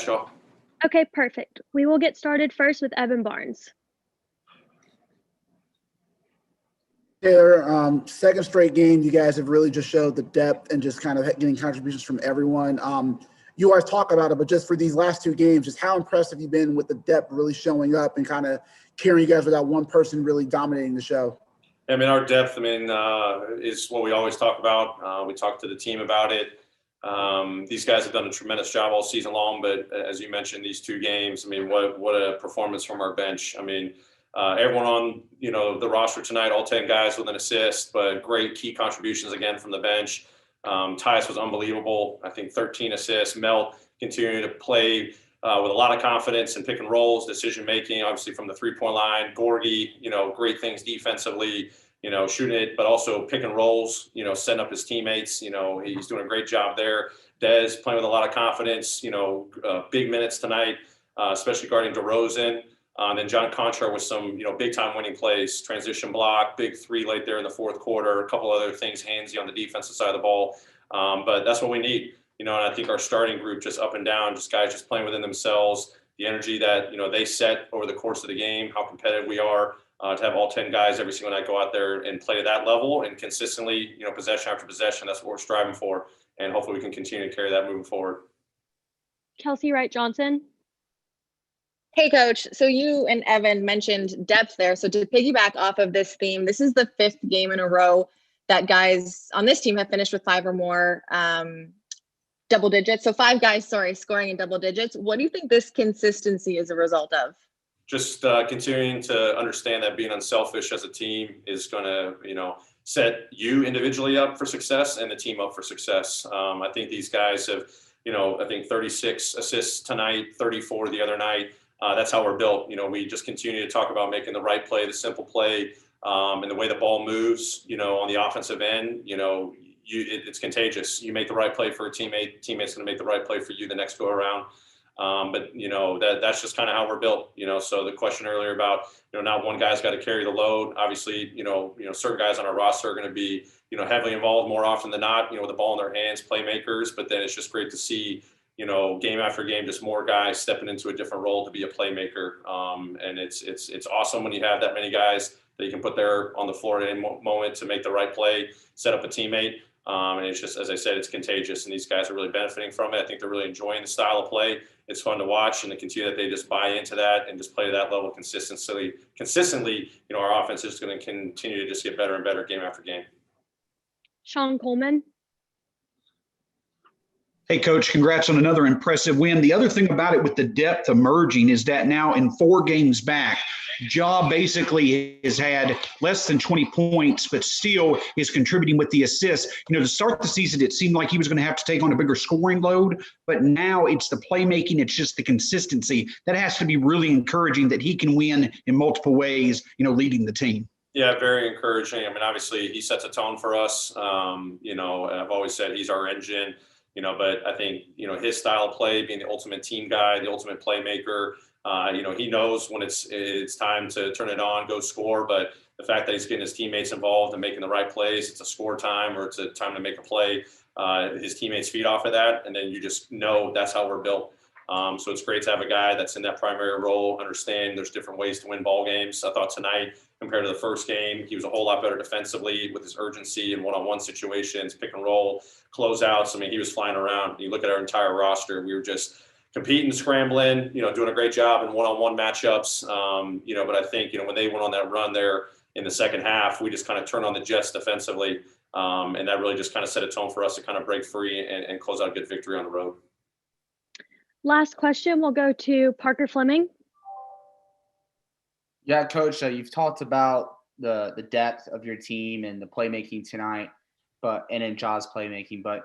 y'all. Okay, perfect. We will get started first with Evan Barnes. Taylor, second straight game, you guys have really just showed the depth and just kind of getting contributions from everyone. You always talk about it, but just for these last two games, just how impressed have you been with the depth really showing up and kind of carrying you guys without one person really dominating the show? I mean, our depth, is what we always talk about. We talk to the team about it. These guys have done a tremendous job all season long, but as you mentioned, these two games, what a performance from our bench. Everyone on, the roster tonight, all 10 guys with an assist, but great key contributions again from the bench. Tyus was unbelievable. I think 13 assists. Mel continuing to play with a lot of confidence and pick and rolls, decision making, obviously from the 3-point line. Gorgie, great things defensively, shooting it, but also pick and rolls, setting up his teammates. He's doing a great job there. Dez playing with a lot of confidence, big minutes tonight, especially guarding DeRozan. And then John Conchar with some, big time winning plays, transition block, big three late there in the fourth quarter, a couple other things handsy on the defensive side of the ball. But that's what we need, and I think our starting group just up and down, just guys just playing within themselves, the energy that, they set over the course of the game, how competitive we are to have all 10 guys every single night go out there and play at that level and consistently, possession after possession. That's what we're striving for. And hopefully we can continue to carry that moving forward. Kelsey Wright-Johnson. Hey, Coach. So you and Evan mentioned depth there. So to piggyback off of this theme, this is the 5th game in a row that guys on this team have finished with 5 or more double digits. So 5 guys, scoring in double digits. What do you think this consistency is a result of? Just continuing to understand that being unselfish as a team is going to, set you individually up for success and the team up for success. I think these guys have, I think 36 assists tonight, 34 the other night. That's how we're built. We just continue to talk about making the right play, the simple play, and the way the ball moves, on the offensive end, it's contagious. You make the right play for a teammate's going to make the right play for you the next go around. But that's just kind of how we're built, so the question earlier about, not one guy's got to carry the load. Obviously, certain guys on our roster are going to be, heavily involved more often than not, with the ball in their hands, playmakers, but then it's just great to see, game after game, just more guys stepping into a different role to be a playmaker. And it's awesome when you have that many guys that you can put there on the floor at any moment to make the right play, set up a teammate. And it's just, as I said, it's contagious, and these guys are really benefiting from it. I think they're really enjoying the style of play. It's fun to watch, and to continue that they just buy into that and just play to that level consistently. Our offense is going to continue to just get better and better game after game. Sean Coleman. Hey, Coach, congrats on another impressive win. The other thing about it with the depth emerging is that now in 4 games back, Ja basically has had less than 20 points, but still is contributing with the assists. To start the season, it seemed like he was going to have to take on a bigger scoring load, but now it's the playmaking, it's just the consistency. That has to be really encouraging that he can win in multiple ways, leading the team. Yeah, very encouraging. Obviously, he sets a tone for us. I've always said he's our engine. But I think, his style of play, being the ultimate team guy, the ultimate playmaker, he knows when it's time to turn it on, go score. But the fact that he's getting his teammates involved and making the right plays, it's a score time or it's a time to make a play, his teammates feed off of that. And then you just know that's how we're built. So it's great to have a guy that's in that primary role, understand there's different ways to win ball games. I thought tonight, compared to the first game, he was a whole lot better defensively with his urgency and one-on-one situations, pick and roll, closeouts. He was flying around. You look at our entire roster, we were just competing, scrambling, doing a great job in one-on-one matchups. But I think, when they went on that run there in the second half, we just kind of turned on the Jets defensively. And that really just kind of set a tone for us to kind of break free and close out a good victory on the road. Last question will go to Parker Fleming. Yeah, Coach, you've talked about the depth of your team and the playmaking tonight, and in Ja's playmaking. But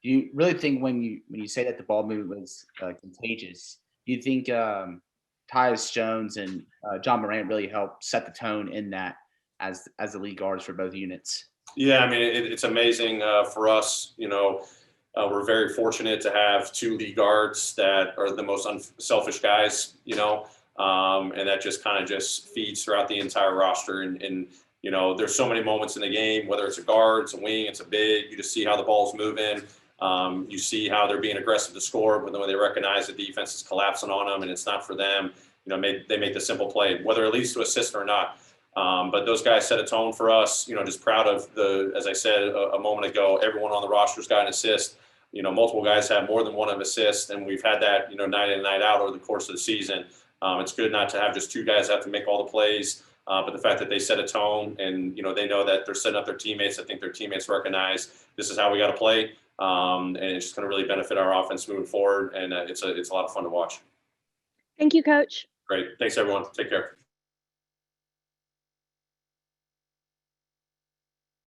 do you really think when you say that the ball movement was contagious, do you think Tyus Jones and John Morant really helped set the tone in that as the lead guards for both units? Yeah, it's amazing for us. We're very fortunate to have 2 lead guards that are the most unselfish guys, and that just kind of just feeds throughout the entire roster. And there's so many moments in the game, whether it's a guard, it's a wing, it's a big, you just see how the ball's moving. You see how they're being aggressive to score when they recognize the defense is collapsing on them and it's not for them. They make the simple play, whether it leads to assist or not. But those guys set a tone for us. Just proud of as I said a moment ago, everyone on the roster's got an assist. Multiple guys have more than one of assists, and we've had that, night in and night out over the course of the season. It's good not to have just two guys have to make all the plays, but the fact that they set a tone and, they know that they're setting up their teammates. I think their teammates recognize this is how we got to play, and it's just going to really benefit our offense moving forward, and it's a lot of fun to watch. Thank you, Coach. Great. Thanks, everyone. Take care.